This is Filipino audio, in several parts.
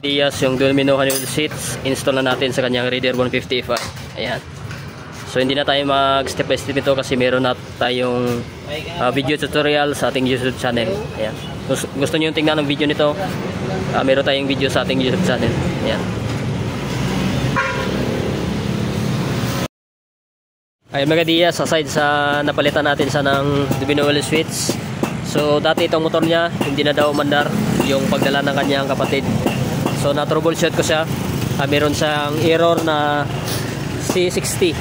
Diaz yung Domino wheel seats, install na natin sa kanyang Raider 150 Fi. Ayan. So hindi na tayo mag step by step ito kasi meron na tayong video tutorial sa ating YouTube channel. Ayan. Gusto niyo yung tingnan ng video nito, meron tayong video sa ating YouTube channel. Ayan. Ay mga Diaz, aside sa napalitan natin sa ng Domino wheel switch. So dati itong motor niya hindi na daw umandar yung pagdala ng kanyang kapatid. So na-troubleshoot ko siya. Meron siyang error na C60.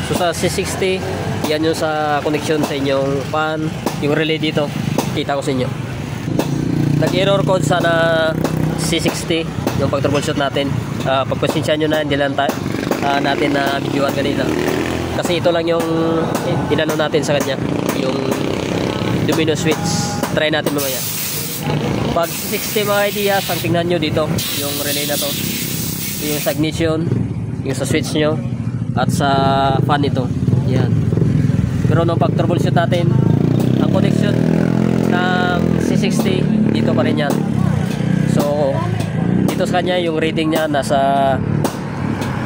So sa C60, yan yung sa connection sa inyong fan, yung relay dito. Kita ko sa inyo. Nag-error code sa na C60 yung pag-troubleshoot natin. Pagpasensyahan nyo na, hindi lang natin na videoan kanina. Kasi ito lang yung inano natin sa kanya, yung Domino switch. Try natin mamaya. Pag 60 mga ideas, ang tingnan nyo dito yung relay na to, yung sa ignition, yung sa switch nyo, at sa fan ito. Yan. Pero nung pag troubleshoot natin, ang connection ng C60 dito pa rin yan. So dito sa kanya yung rating nya nasa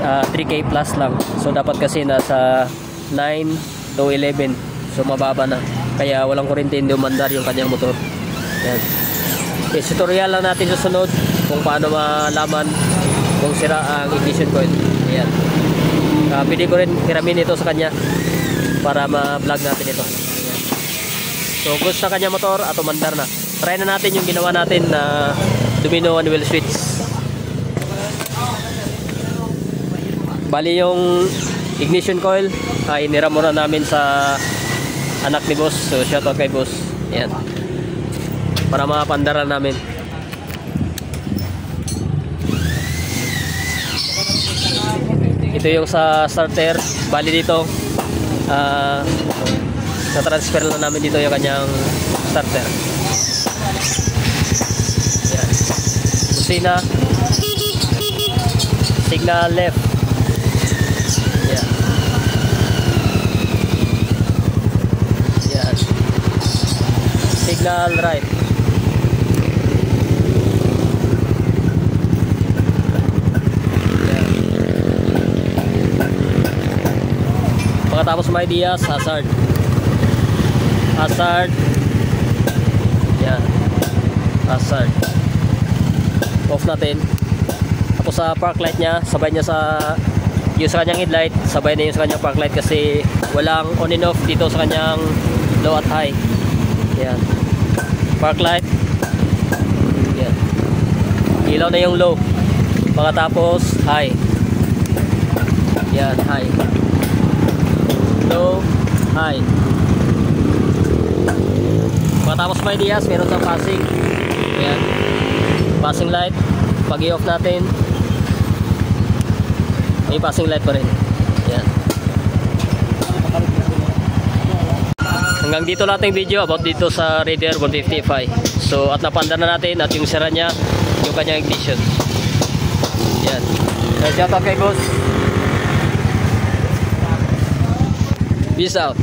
3K plus lang. So dapat kasi nasa 9 to 11. So mababa na, kaya walang kuryente, hindi umandar yung kanyang motor. Yan. Tutorial lang natin susunod kung paano malaman kung sira ang ignition coil. Ayan. Pwede ko rin hiramin ito sa kanya para ma-vlog natin ito. Ayan. So goods na kanya motor at umandar na. Try na natin yung ginawa natin na Domino one wheel switch. Bali yung ignition coil iniram muna namin sa anak ni boss. So shoutout kay boss. Ayan. Para mapandaran namin. Ito yung sa starter. Bali dito na-transfer na namin dito yung kanyang starter. Yan. Busina, signal left. Yan. Yan. Signal right. Pagkatapos may ideas, hazard. Yan. Hazard. Off natin. Tapos sa park light nya, sabay niya sa yung sa kanyang headlight, sabay na yung sa kanyang park light kasi walang on and off dito sa kanyang low at high. Yan. Park light. Yan. Ilaw na yung low. Pagkatapos high. Yan, high. Low, high. Pagkatapos may dias, meron sa passing. Ayan. Passing light. Pag i-off natin, may passing light pa rin. Ayan. Hanggang dito lang yung video about dito sa Raider 150 Fi. So at napanda na natin at yung sira nya, yung kanyang ignition. Ayan. So shout out kay boss. Peace out.